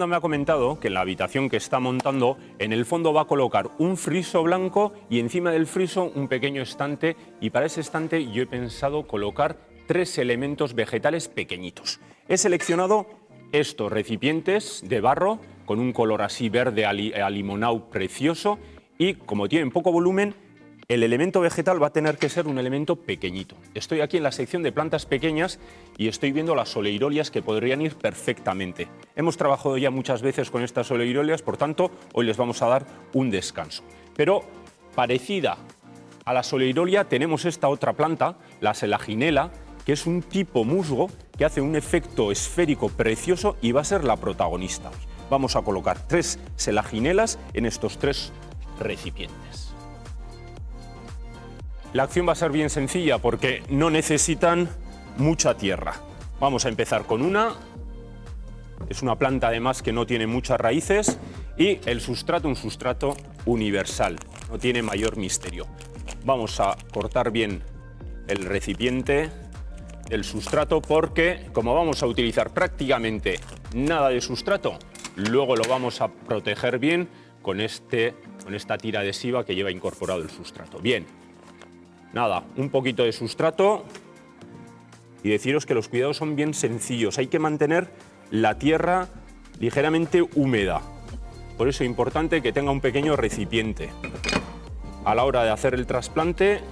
Me ha comentado que en la habitación que está montando, en el fondo va a colocar un friso blanco y encima del friso un pequeño estante, y para ese estante yo he pensado colocar 3 elementos vegetales pequeñitos. He seleccionado estos recipientes de barro con un color así verde alimonado precioso, y como tienen poco volumen, el elemento vegetal va a tener que ser un elemento pequeñito. Estoy aquí en la sección de plantas pequeñas y estoy viendo las oleirolias que podrían ir perfectamente. Hemos trabajado ya muchas veces con estas oleirolias, por tanto, hoy les vamos a dar un descanso. Pero parecida a la oleirolia tenemos esta otra planta, la selaginela, que es un tipo musgo que hace un efecto esférico precioso y va a ser la protagonista hoy. Vamos a colocar 3 selaginelas en estos 3 recipientes. La acción va a ser bien sencilla porque no necesitan mucha tierra. Vamos a empezar con una. Es una planta además que no tiene muchas raíces, y el sustrato, un sustrato universal, no tiene mayor misterio. Vamos a cortar bien el recipiente del sustrato porque, como vamos a utilizar prácticamente nada de sustrato, luego lo vamos a proteger bien con esta tira adhesiva que lleva incorporado el sustrato. Bien. Nada, un poquito de sustrato, y deciros que los cuidados son bien sencillos. Hay que mantener la tierra ligeramente húmeda. Por eso es importante que tenga un pequeño recipiente. A la hora de hacer el trasplante,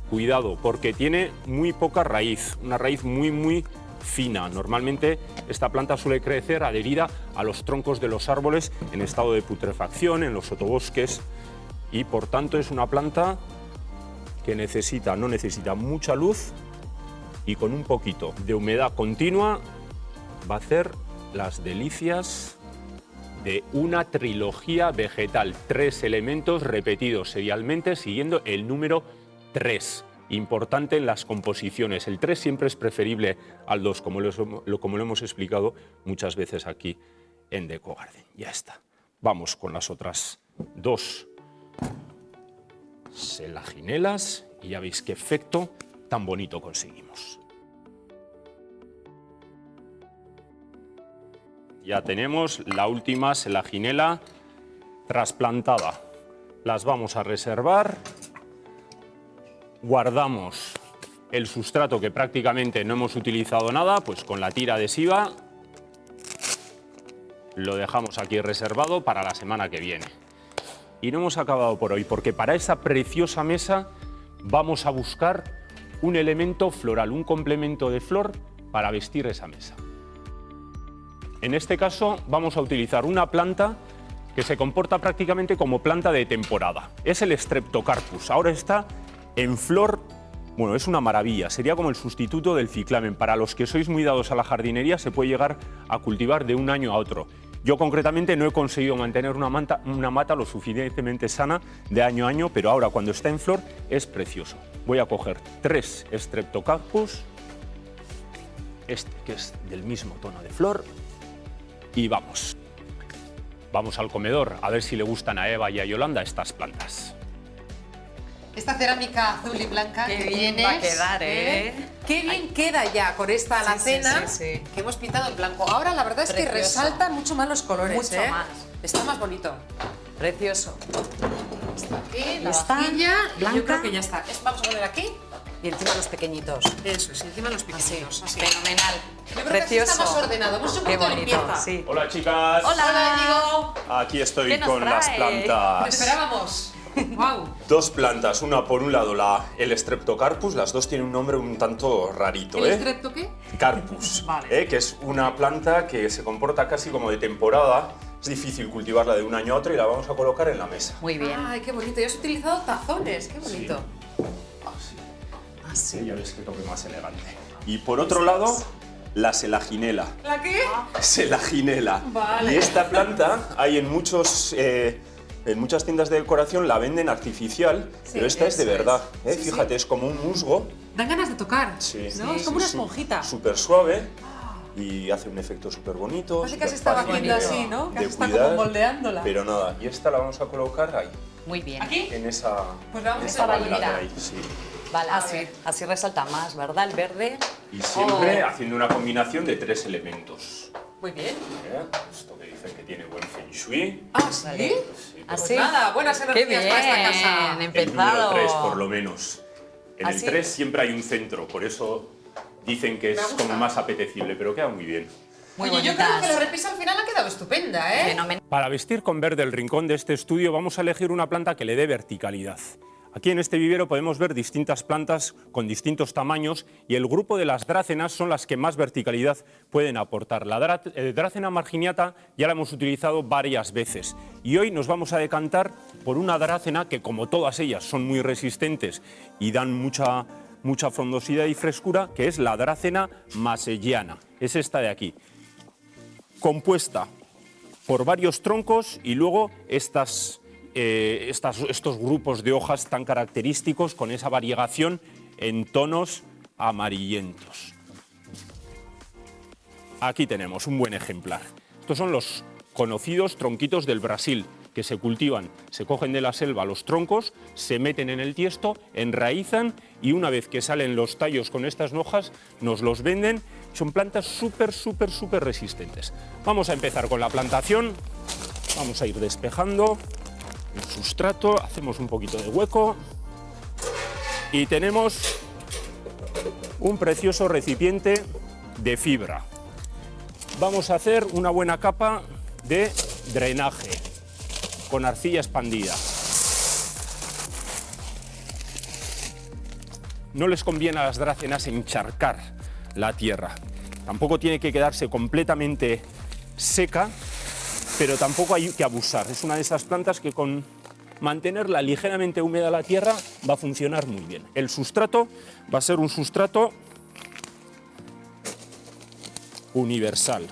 cuidado, porque tiene muy poca raíz, una raíz muy fina. Normalmente esta planta suele crecer adherida a los troncos de los árboles en estado de putrefacción, en los sotobosques, y por tanto es una planta que no necesita mucha luz, y con un poquito de humedad continua va a hacer las delicias de una trilogía vegetal. 3 elementos repetidos serialmente siguiendo el número 3. Importante en las composiciones. El 3 siempre es preferible al 2, como lo hemos explicado muchas veces aquí en Deco Garden. Ya está. Vamos con las otras 2 selaginelas y ya veis qué efecto tan bonito conseguimos. Ya tenemos la última selaginela trasplantada. Las vamos a reservar. Guardamos el sustrato, que prácticamente no hemos utilizado nada, pues con la tira adhesiva lo dejamos aquí reservado para la semana que viene. Y no hemos acabado por hoy, porque para esa preciosa mesa vamos a buscar un elemento floral, un complemento de flor para vestir esa mesa. En este caso vamos a utilizar una planta que se comporta prácticamente como planta de temporada. Es el Streptocarpus. Ahora está en flor. Bueno, es una maravilla. Sería como el sustituto del ciclamen. Para los que sois muy dados a la jardinería, se puede llegar a cultivar de un año a otro. Yo concretamente no he conseguido mantener una mata lo suficientemente sana de año a año, pero ahora cuando está en flor es precioso. Voy a coger 3 Streptocarpus, este que es del mismo tono de flor, y vamos. Vamos al comedor a ver si le gustan a Eva y a Yolanda estas plantas. Esta cerámica azul y blanca qué que bien tienes, va a quedar, ¿eh? Qué bien queda ya con esta alacena sí. que hemos pintado en blanco. Ahora la verdad es que Precioso. resalta mucho más los colores. Mucho más. Está más bonito. Precioso. Está aquí, la está, vajilla, y yo blanca. creo que ya está. Vamos a poner aquí. Y encima los pequeñitos. Eso es, y encima los pequeñitos. Así. Fenomenal. Yo creo Precioso. que así está más ordenado. Hemos hecho un Qué poquito de bonito. limpieza. Sí. Hola, chicas. Hola, Diego. Aquí estoy ¿Qué nos con las trae? Lo plantas. esperábamos. Wow. 2 plantas, una por un lado el Streptocarpus, las 2 tienen un nombre un tanto rarito, ¿El strepto qué? Carpus, Vale. que es una planta que se comporta casi como de temporada. Es difícil cultivarla de un año a otro y la vamos a colocar en la mesa. Muy bien. Ay, qué bonito. Y has utilizado tazones. Qué bonito. Así. Así. Ya ves qué toque más elegante. Y por otro lado, la selaginela. ¿La qué? Selaginela. Vale. Y esta planta hay en muchas tiendas de decoración, la venden artificial, pero esta es de eso verdad. es. Sí, Fíjate, sí. es como un musgo. Dan ganas de tocar. Sí. ¿No? Sí, Es como una Sí, esponjita. Súper suave y hace un efecto súper bonito. Parece que se súper estaba fácil haciendo de- así, ¿no? Que de se está cuidar, como moldeándola. Pero nada, y esta la vamos a colocar ahí, Muy bien. ¿Aquí? en esa. Pues la vamos a esa hacer banda de mira. ahí, sí. Vale, A así, ver. así resalta más, ¿verdad? El verde. Y siempre haciendo una combinación de 3 elementos. Muy bien. ¿Eh? Esto que dice Shui. Ah, ¿sí? Así. Nada, buenas Qué energías bien, para esta casa. El empezado. número 3, por lo menos. En el ¿Así? 3 siempre hay un centro, por eso dicen que es Me gusta. como más apetecible, pero queda muy bien. Muy Oye, yo creo que la bonitas. repisa al final ha quedado estupenda, ¿eh? Fenomenal. Para vestir con verde el rincón de este estudio vamos a elegir una planta que le dé verticalidad. Aquí en este vivero podemos ver distintas plantas con distintos tamaños y el grupo de las drácenas son las que más verticalidad pueden aportar. La drácena marginiata ya la hemos utilizado varias veces y hoy nos vamos a decantar por una drácena que, como todas ellas, son muy resistentes y dan mucha frondosidad y frescura, que es la drácena masselliana. Es esta de aquí, compuesta por varios troncos y luego estos grupos de hojas tan característicos con esa variegación en tonos amarillentos. Aquí tenemos un buen ejemplar. Estos son los conocidos tronquitos del Brasil, que se cultivan, se cogen de la selva los troncos, se meten en el tiesto, enraizan y una vez que salen los tallos con estas hojas, nos los venden. Son plantas súper resistentes. Vamos a empezar con la plantación. Vamos a ir despejando el sustrato, hacemos un poquito de hueco y tenemos un precioso recipiente de fibra. Vamos a hacer una buena capa de drenaje con arcilla expandida. No les conviene a las drácenas encharcar la tierra. Tampoco tiene que quedarse completamente seca, pero tampoco hay que abusar. Es una de esas plantas que con mantenerla ligeramente húmeda la tierra va a funcionar muy bien. El sustrato va a ser un sustrato universal,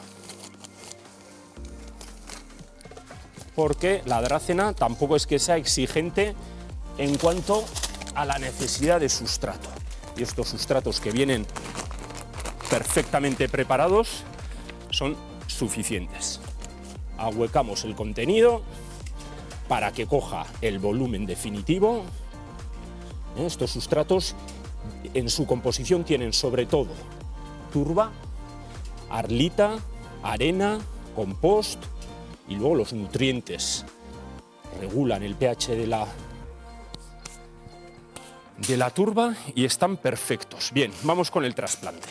porque la drácena tampoco es que sea exigente en cuanto a la necesidad de sustrato. Y estos sustratos que vienen perfectamente preparados son suficientes. Ahuecamos el contenido para que coja el volumen definitivo. Estos sustratos en su composición tienen sobre todo turba, arlita, arena, compost y luego los nutrientes. Regulan el pH de la turba y están perfectos. Bien, vamos con el trasplante.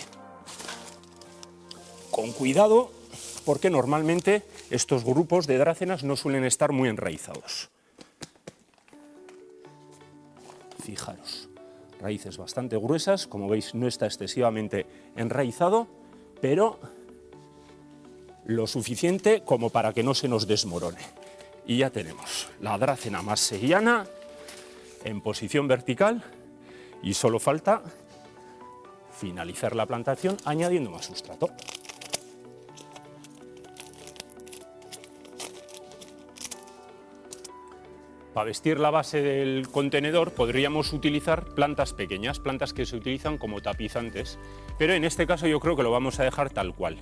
Con cuidado, porque normalmente estos grupos de drácenas no suelen estar muy enraizados. Fijaros, raíces bastante gruesas, como veis no está excesivamente enraizado, pero lo suficiente como para que no se nos desmorone. Y ya tenemos la drácena masselliana en posición vertical y solo falta finalizar la plantación añadiendo más sustrato. Para vestir la base del contenedor podríamos utilizar plantas pequeñas, plantas que se utilizan como tapizantes, pero en este caso yo creo que lo vamos a dejar tal cual.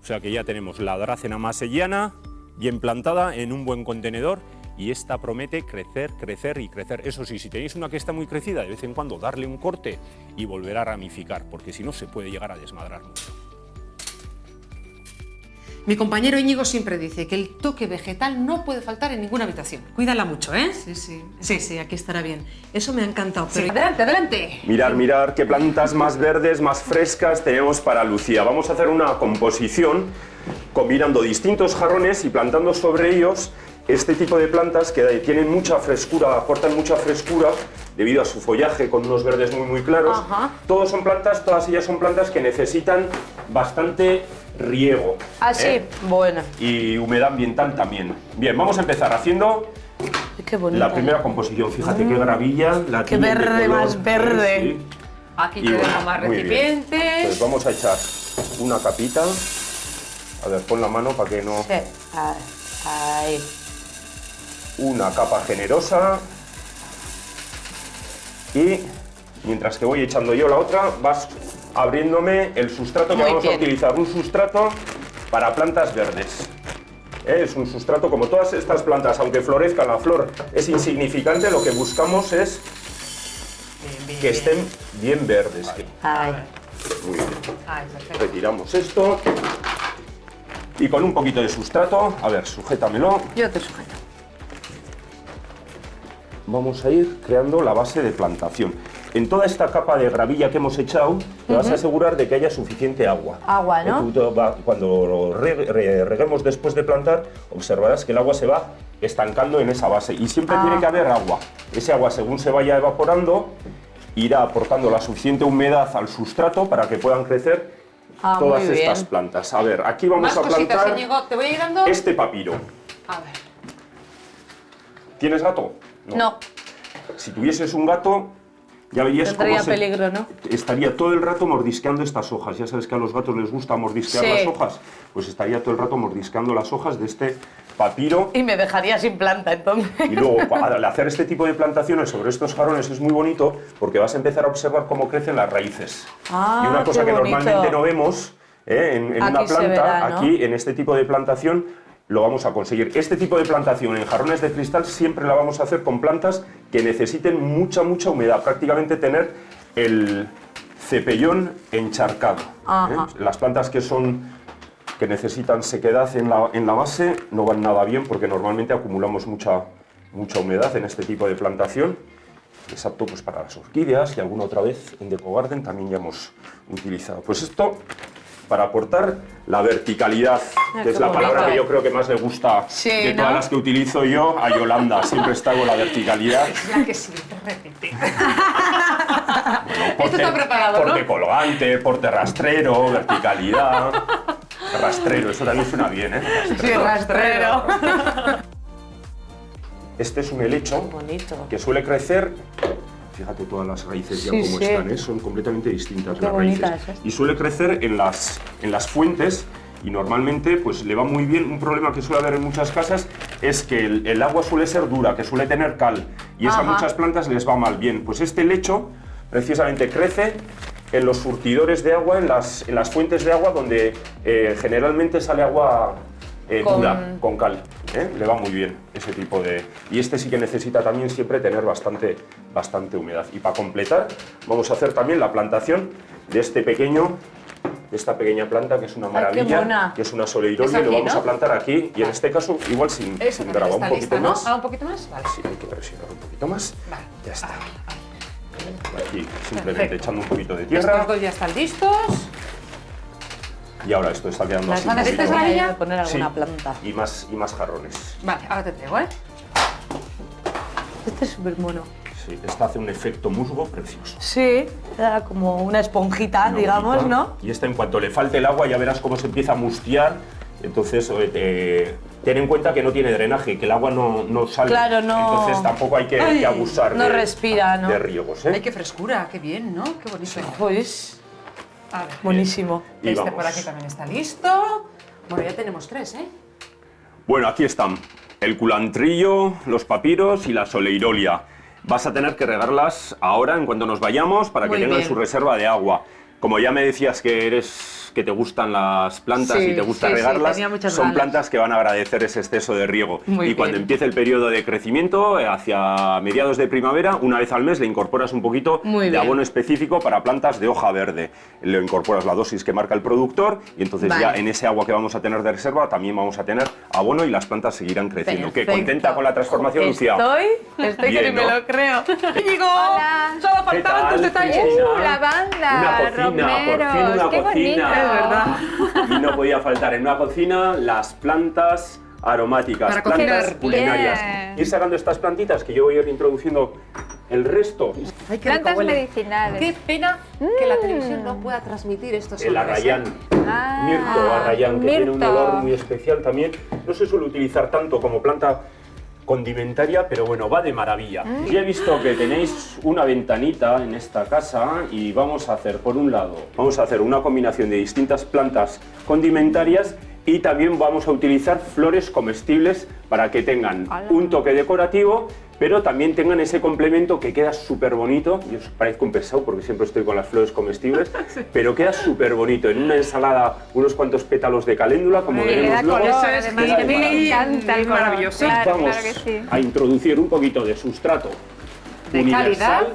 O sea que ya tenemos la drácena masselliana bien plantada en un buen contenedor y esta promete crecer, crecer y crecer. Eso sí, si tenéis una que está muy crecida, de vez en cuando darle un corte y volver a ramificar, porque si no se puede llegar a desmadrar mucho. Mi compañero Íñigo siempre dice que el toque vegetal no puede faltar en ninguna habitación. Cuídala mucho, ¿eh? Sí, aquí estará bien. Eso me ha encantado. Pero adelante, adelante. Mirad qué plantas más verdes, más frescas tenemos para Lucía. Vamos a hacer una composición combinando distintos jarrones y plantando sobre ellos este tipo de plantas que tienen mucha frescura, aportan mucha frescura debido a su follaje con unos verdes muy claros. Ajá. Todas ellas son plantas que necesitan bastante riego. Ah, sí, bueno. Y humedad ambiental también. Bien, vamos a empezar haciendo Qué bonita. la primera composición. Fíjate qué gravilla. La Qué tienen de verde, color, más verde. sí. Aquí Y tenemos bueno, más muy bien. recipientes. Pues vamos a echar una capita. A ver, pon la mano para que no... Sí. Ahí. Una capa generosa. Y mientras que voy echando yo la otra, vas abriéndome el sustrato que Muy vamos a bien. utilizar. Un sustrato para plantas verdes. Es un sustrato como todas estas plantas, aunque florezcan, la flor es insignificante, lo que buscamos es que estén bien verdes. Ahí. Muy bien. Ay, perfecto. Retiramos esto. Y con un poquito de sustrato, a ver, sujétamelo. Yo te sujeto. Vamos a ir creando la base de plantación. En toda esta capa de gravilla que hemos echado, te vas a asegurar de que haya suficiente agua. Agua, ¿no? Cuando lo reguemos después de plantar, observarás que el agua se va estancando en esa base. Y siempre tiene que haber agua. Ese agua, según se vaya evaporando, irá aportando la suficiente humedad al sustrato para que puedan crecer todas muy bien. estas plantas. A ver, aquí vamos Más a cositas, plantar Íñigo. Te voy a ir dando. este papiro. A ver. ¿Tienes gato? No, Si tuvieses un gato, ya verías tendría cómo peligro, ¿no? estaría todo el rato mordisqueando estas hojas. Ya sabes que a los gatos les gusta mordisquear Sí. las hojas. Pues estaría todo el rato mordisqueando las hojas de este papiro. Y me dejaría sin planta, entonces. Y luego, al hacer este tipo de plantaciones sobre estos jarrones es muy bonito porque vas a empezar a observar cómo crecen las raíces. Ah, y una cosa qué que bonito. normalmente no vemos en una Aquí se planta, verá, ¿no? aquí en este tipo de plantación lo vamos a conseguir. Este tipo de plantación en jarrones de cristal siempre la vamos a hacer con plantas que necesiten mucha humedad, prácticamente tener el cepellón encharcado. Ajá. Las plantas que necesitan sequedad en la base no van nada bien porque normalmente acumulamos mucha humedad en este tipo de plantación. Es apto pues, para las orquídeas y alguna otra vez en Deco Garden también ya hemos utilizado. Pues esto para aportar la verticalidad, que es qué la palabra bonito. que yo creo que más le gusta Sí, de ¿no? todas las que utilizo yo a Yolanda. Siempre está con la verticalidad. La que siempre repite. Bueno, Esto está preparado, ¿no? Porte colgante, porte rastrero, verticalidad. Rastrero, eso también suena bien, ¿eh? Sí, rastrero. Este es un helecho Bonito. que suele crecer. Fíjate todas las raíces ya Sí, como sí. están, ¿eh? Son completamente distintas Qué las raíces. bonitas, ¿eh? Y suele crecer en las fuentes y normalmente pues le va muy bien. Un problema que suele haber en muchas casas es que el agua suele ser dura, que suele tener cal y eso a Ajá. muchas plantas les va mal bien. Pues este helecho precisamente crece en los surtidores de agua, en las fuentes de agua donde generalmente sale agua dura, con cal. Le va muy bien ese tipo de... Y este sí que necesita también siempre tener bastante humedad. Y para completar vamos a hacer también la plantación de esta pequeña planta que es una qué maravilla, mona. que es una soleirolia, Es y lo aquí, vamos ¿no? a plantar aquí y en este caso igual sin Eso grava, también un está poquito lista, ¿no? más. Ah, un poquito más. Vale. Sí, hay que presionar un poquito más. Vale. Ya está. Aquí simplemente Perfecto. echando un poquito de tierra. Estos dos ya están listos. Y ahora esto está quedando Las así un ganas poquito. ¿Necesitas la de harina? poner alguna Sí, planta. y más jarrones. Vale, ahora te traigo, ¿eh? Este es súper mono. Sí, esta hace un efecto musgo precioso. Sí, era como una esponjita, Una digamos, bolita. ¿no? Y esta en cuanto le falte el agua ya verás cómo se empieza a mustiar. Entonces ten en cuenta que no tiene drenaje, que el agua no sale. Claro, no. Entonces tampoco hay que abusar no respira, ¿no? de riegos. Ay, qué frescura, qué bien, ¿no? Qué bonito. Pues, A ver. buenísimo. Y Este vamos. por aquí también está listo. Bueno, ya tenemos tres, ¿eh? Bueno, aquí están. El culantrillo, los papiros y la soleirolia. Vas a tener que regarlas ahora en cuanto nos vayamos para que Muy tengan bien. su reserva de agua. Como ya me decías que te gustan las plantas Sí, y te gusta sí, sí, regarlas, tenía muchas son ganas. plantas que van a agradecer ese exceso de riego. Muy y cuando bien. empiece el periodo de crecimiento, hacia mediados de primavera, una vez al mes le incorporas un poquito Muy de bien. abono específico para plantas de hoja verde. Le incorporas la dosis que marca el productor y entonces Vale. ya en ese agua que vamos a tener de reserva también vamos a tener abono y las plantas seguirán creciendo. ¿Qué? Perfecto. ¿Contenta con la transformación, Lucía? Estoy Bien, que ni me ¿no? lo creo. Íñigo, Hola. solo ¿Qué faltaban tal, tus detalles. Cristina? Lavanda, Una cocina, por fin romeros, una qué cocina. bonito. Es verdad. Y no podía faltar en una cocina las plantas aromáticas, Para plantas cocinar. culinarias. Bien. Ir sacando estas plantitas que yo voy a ir introduciendo el resto. Ay, qué Plantas rico huele. medicinales. Qué pena que la televisión no pueda transmitir estos El olores, arrayán, Ah, mirto arrayán, que tiene un mirto. olor muy especial también. No se suele utilizar tanto como planta condimentaria, pero bueno, va de maravilla. Ya he visto que tenéis una ventanita en esta casa y vamos a hacer, por un lado, vamos a hacer una combinación de distintas plantas condimentarias y también vamos a utilizar flores comestibles para que tengan ¡Hala! un toque decorativo, pero también tengan ese complemento que queda súper bonito. Yo os parezco un pesado porque siempre estoy con las flores comestibles, pero queda súper bonito. En una ensalada, unos cuantos pétalos de caléndula, como Le veremos da luego. color, Eso es además, queda que a mí de me maravilla. encanta el Es color. maravilloso. Claro, Vamos claro que sí. a introducir un poquito de sustrato De universal. calidad.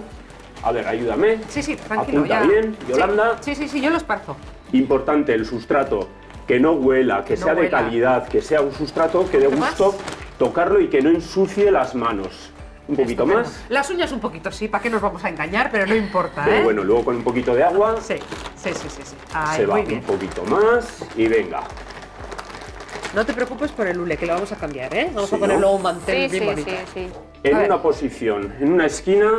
A ver, ayúdame. Sí, tranquilo, Apunta ya. bien, Yolanda. Sí, yo los parto. Importante el sustrato que no huela, que sea de huela. calidad, que sea un sustrato que dé ¿Qué más? gusto tocarlo y que no ensucie las manos. Un poquito Estupendo. más. Las uñas un poquito, sí, ¿para qué nos vamos a engañar? Pero no importa, Pero ¿eh? bueno, luego con un poquito de agua Sí. Ay, se va muy un bien. poquito más y venga. No te preocupes por el hule, que lo vamos a cambiar, ¿eh? Vamos Sí, a poner ¿no? luego un mantel Sí, bien sí, bonito. sí, sí. En A ver. una posición, en una esquina,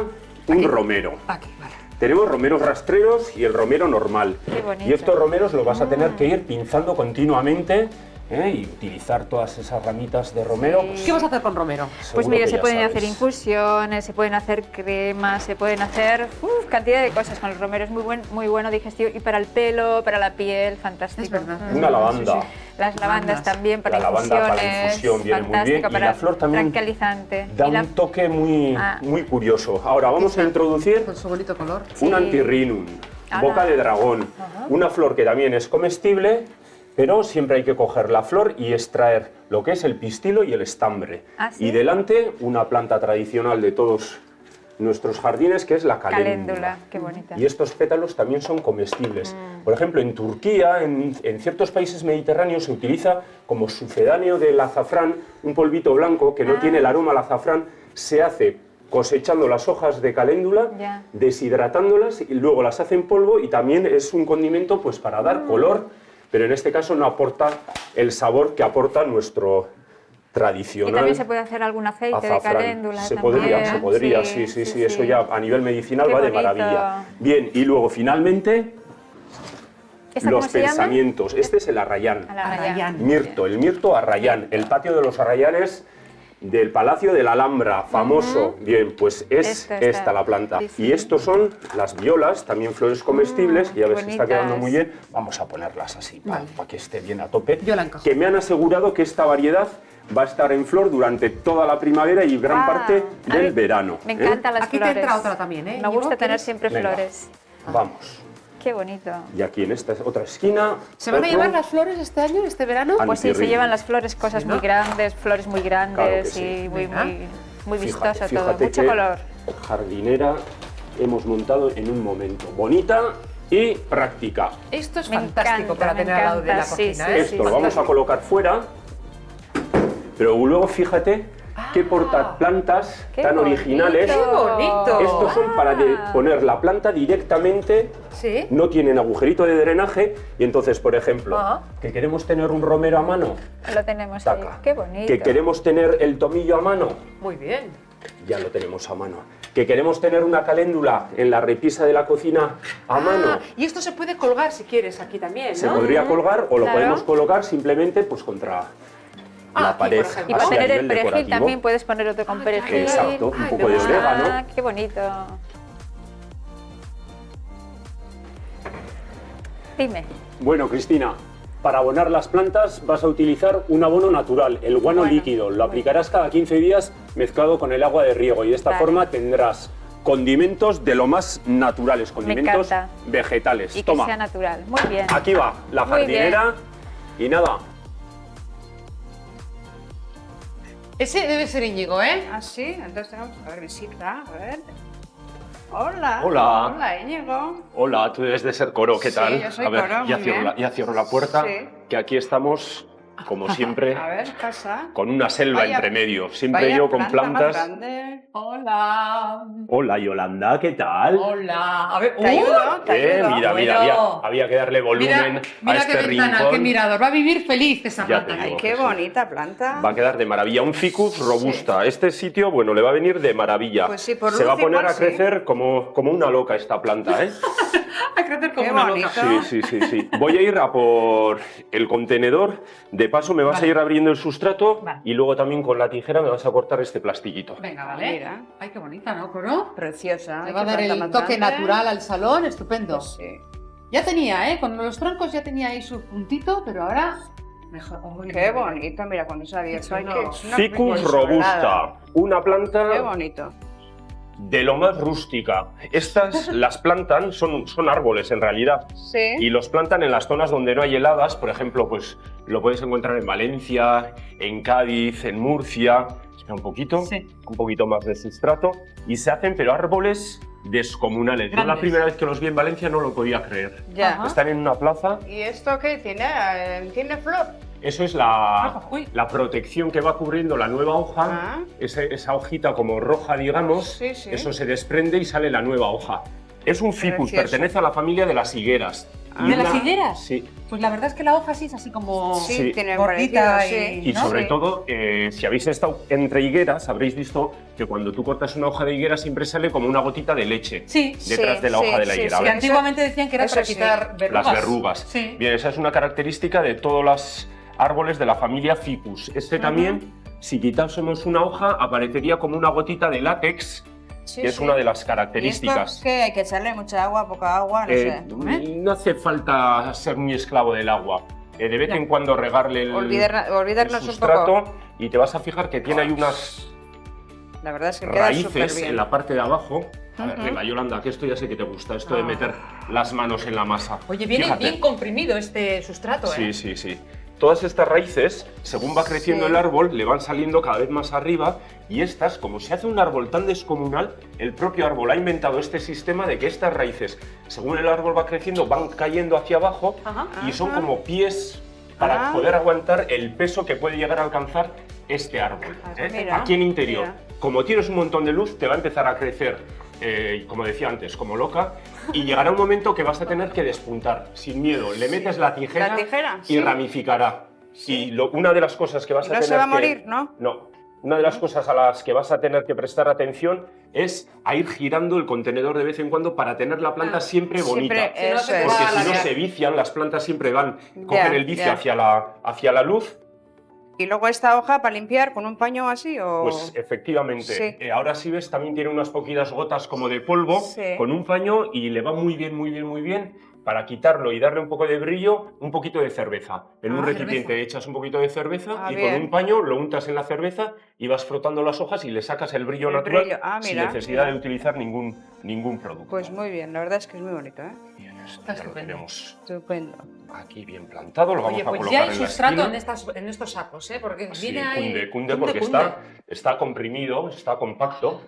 un Aquí. romero. Aquí, vale. Tenemos romeros rastreros y el romero normal. Qué bonito. Y estos romeros los vas a tener que ir pinzando continuamente, y utilizar todas esas ramitas de romero. ¿Qué vas a hacer con romero? Pues seguro mira, que se ya pueden sabes. hacer infusiones, se pueden hacer cremas, se pueden hacer cantidad de cosas con el romero. Es muy bueno digestivo y para el pelo, para la piel, fantástico. Es verdad. Una lavanda. Las lavandas también para La lavanda para infusiones. infusión viene muy bien, fantástico, y para la flor también tranquilizante. Da Y la- un toque muy, Ah. muy curioso. Ahora vamos a introducir Con su bonito color. Sí. un antirrinum, Ala. boca de dragón, una flor que también es comestible, pero siempre hay que coger la flor y extraer lo que es el pistilo y el estambre. ¿Ah, sí? Y delante una planta tradicional de todos nuestros jardines, que es la caléndula, qué bonita. Y estos pétalos también son comestibles. Por ejemplo, en Turquía, en ciertos países mediterráneos, se utiliza como sucedáneo del azafrán un polvito blanco que no tiene el aroma al azafrán. Se hace cosechando las hojas de caléndula, Ya. deshidratándolas y luego las hace en polvo, y también es un condimento pues para dar color, pero en este caso no aporta el sabor que aporta nuestro Y tradicional también se puede hacer algún aceite de azafrán. caléndula. Se también. podría, sí, eso ya a nivel medicinal Qué va de bonito. maravilla. Bien, y luego finalmente ¿Esta los cómo se llama? pensamientos. Este es el arrayán. Arrayán. Mirto, el mirto arrayán, el patio de los arrayanes del Palacio de la Alhambra, famoso. Bien, pues es Esto está- esta la planta. sí, sí. Y estos son las violas, también flores comestibles, y a ver si está bonitas. quedando muy bien. Vamos a ponerlas así para que esté bien a tope. Yo la encajo. Que me han asegurado que esta variedad va a estar en flor durante toda la primavera y gran Ah, parte a del mí verano. Me ¿eh? encantan las Aquí te flores. entra otra también, ¿eh? Me Íñigo, gusta tener ¿quieres? siempre Venga. flores. Vamos. Qué bonito. Y aquí en esta otra esquina. ¿Se van a otro. llevar las flores este año, este verano? Ah, Pues sí, se Antirrinum. llevan las flores, cosas Sí, ¿no? muy grandes, flores muy grandes Claro que sí. y muy, Venga. muy vistoso todo. Fíjate Mucho qué color. jardinera hemos montado en un momento. Bonita y práctica. Esto es Me fantástico encanta, para me tener al lado de la encanta, sí, cocina, sí, ¿eh? sí. Esto lo vamos a colocar fuera, pero luego fíjate qué portaplantas Qué tan bonito. originales. ¡Qué bonito! Estos son para poner la planta directamente, Sí. no tienen agujerito de drenaje, y entonces, por ejemplo, Ajá. que queremos tener un romero a mano, Lo tenemos ahí. taca. Qué bonito. Que queremos tener el tomillo a mano, Muy bien. ya lo tenemos a mano. Que queremos tener una caléndula en la repisa de la cocina a mano. Ah, y esto se puede colgar si quieres aquí también, ¿no? Se podría colgar o lo Claro. podemos colocar simplemente pues contra la aquí, pared. por ejemplo. Y así para a poner el nivel perejil decorativo. también puedes poner otro con perejil. Exacto, un Ay, poco me de gusta. orégano. Qué bonito. Dime. Bueno, Cristina, para abonar las plantas vas a utilizar un abono natural, el guano Bueno, líquido. Lo aplicarás cada 15 días mezclado con el agua de riego, y de esta Vale. forma tendrás condimentos de lo más naturales, condimentos encanta. vegetales. Y que Toma, sea natural. Muy bien. aquí va la Muy bien. jardinera y nada. Ese debe ser Íñigo, ¿eh? Ah, sí, entonces tenemos. A ver, visita, a ver. Hola. Hola. Hola, Íñigo. Hola, tú debes de ser Coro, ¿qué Sí, tal? yo soy a ver, Coro, ya muy cierro, bien. ya cierro la puerta, Sí. que aquí estamos, como siempre, A ver, casa. con una selva Vaya- entre medio. Siempre Vaya yo con planta más plantas. grande. Hola. Hola, Yolanda, ¿qué tal? Hola. A ver, Te ayudo, te ayudo. Mira, mira, Bueno. había que darle volumen Mira a este qué ventana, rincón. qué mirador. Va a vivir feliz esa Ya planta. te Ay, digo. qué que sí. bonita planta. Va a quedar de maravilla. Un ficus robusta. Este sitio, bueno, le va a venir de maravilla. Pues sí, por Se luz va a poner igual a sí. crecer como una loca esta planta, ¿eh? A crecer como Qué una bonito. loca. Sí, sí, sí, sí. Voy a ir a por el contenedor. De paso me vas a ir abriendo el sustrato, Vale. y luego también con la tijera me vas a cortar este plastiquito. Venga, vale. Mira. Ay, qué bonita, ¿no, Coro? Preciosa. Le Ay, va a qué dar planta el más toque grande. natural al salón, estupendo. Pues sí. Ya tenía, ¿eh? Con los troncos ya tenía ahí su puntito, pero ahora mejor. Uy, Qué bonito, mira, cuando se ha abierto. Ay, chulo. que es una Ficus consolada. robusta. Una Qué planta bonito. de lo más rústica. Estas las plantan, son árboles en realidad. Sí. Y los plantan en las zonas donde no hay heladas, por ejemplo, pues lo puedes encontrar en Valencia, en Cádiz, en Murcia. Espera un poquito más de sustrato. Y se hacen, pero árboles descomunales. Yo la Grandes. primera vez que los vi en Valencia no lo podía creer. Ya. Ajá. Están en una plaza. ¿Y esto qué tiene? ¿Tiene flor? Eso es uy. la protección que va cubriendo la nueva hoja. Ah. Esa hojita como roja, digamos, Sí, sí. eso se desprende y sale la nueva hoja. Es un ficus, Precioso. pertenece a la familia de las higueras. Y ¿De las higueras? Sí. Pues la verdad es que la hoja sí es así como Sí, Sí. tiene gordita parecido, y- sí. Y ¿no? sobre Sí. todo, si habéis estado entre higueras, habréis visto que cuando tú cortas una hoja de higuera siempre sale como una gotita de leche Sí. detrás de la Sí, hoja de la sí, higuera. sí. Que ¿ves? antiguamente decían que era eso para sí. quitar verrugas. Las verrugas. Sí. Bien, esa es una característica de todos los árboles de la familia Ficus. Este también, si quitásemos una hoja, aparecería como una gotita de látex, Sí, que es sí. una de las ¿Y esto características. qué? ¿Hay que echarle mucha agua, poca agua? No sé. No hace falta ser muy esclavo del agua. De vez en cuando regarle el Olvidarnos un sustrato poco. y te vas a fijar que tiene ahí unas La verdad es que queda súper raíces bien. en la parte de abajo. A ver, Ujú. venga, Yolanda, que esto ya sé que te gusta, esto de meter las manos en la masa. Oye, viene Fíjate. bien comprimido este sustrato, ¿eh? Sí, sí, sí. Todas estas raíces, según va creciendo Sí. el árbol, le van saliendo cada vez más arriba y estas, como se hace un árbol tan descomunal, el propio árbol ha inventado este sistema de que estas raíces, según el árbol va creciendo, van cayendo hacia abajo Ajá. y son Ajá. como pies para Ah. poder aguantar el peso que puede llegar a alcanzar este árbol. ¿eh? Mira, Aquí en interior. mira. Como tienes un montón de luz, te va a empezar a crecer, como decía antes, como loca, y llegará un momento que vas a tener que despuntar, sin miedo. Le metes la tijera, La tijera, y sí. ramificará. Y una de las cosas que vas Y a no tener se va a que- morir, ¿no? No. Una de las cosas a las que vas a tener que prestar atención es a ir girando el contenedor de vez en cuando para tener la planta siempre bonita. Siempre, no eso se te es. Porque va a si no ladear. se vician, las plantas siempre cogen el vicio ya. hacia la luz. ¿Y luego esta hoja para limpiar con un paño así o...? Pues efectivamente. Sí. Ahora sí ves, también tiene unas poquitas gotas como de polvo Sí. con un paño y le va muy bien, muy bien, muy bien. Para quitarlo y darle un poco de brillo, un poquito de cerveza. En un recipiente cerveza. echas un poquito de cerveza Ah, y bien. con un paño lo untas en la cerveza y vas frotando las hojas y le sacas el brillo El natural brillo. Ah, sin mira, necesidad mira. de utilizar ningún producto. Pues muy bien, la verdad es que es muy bonito, ¿eh? Bien, esto Está ya lo estupendo. tenemos Estupendo. aquí bien plantado, lo vamos Oye, a pues colocar ya hay en la sustrato esquina. en estos sacos, ¿eh? Porque Sí, viene ahí... cunde, porque está comprimido, está compacto.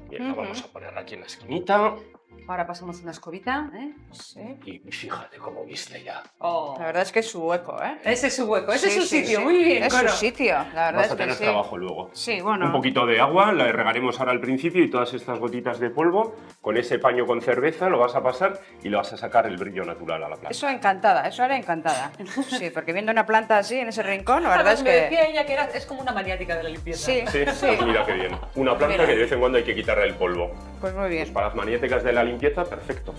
Bien, lo vamos a poner aquí en la esquinita. Ahora pasamos una escobita, ¿eh? Sí. Y fíjate cómo viste ya. Oh. La verdad es que es su hueco, ¿eh? Ese es su hueco, ese Sí, es su sí, sitio, sí. muy bien, Es Coro. su sitio, la verdad Vas es a que tener sí. trabajo luego. Sí, bueno. Un poquito de agua, la regaremos ahora al principio y todas estas gotitas de polvo, con ese paño con cerveza lo vas a pasar y le vas a sacar el brillo natural a la planta. Eso encantada, eso era encantada. Sí, porque viendo una planta así en ese rincón, la verdad es Me que... decía ella que es como una maniática de la limpieza. Sí, Sí, sí. pues mira qué bien. Una planta Mira. que de vez en cuando hay que quitarle el polvo. Pues muy bien. Pues para las maniáticas de la limpieza, perfecto.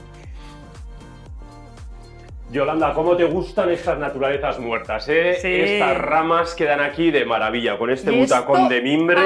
Yolanda, ¿cómo te gustan estas naturalezas muertas, eh? Sí. Estas ramas quedan aquí de maravilla, con este Y esto- butacón de mimbre.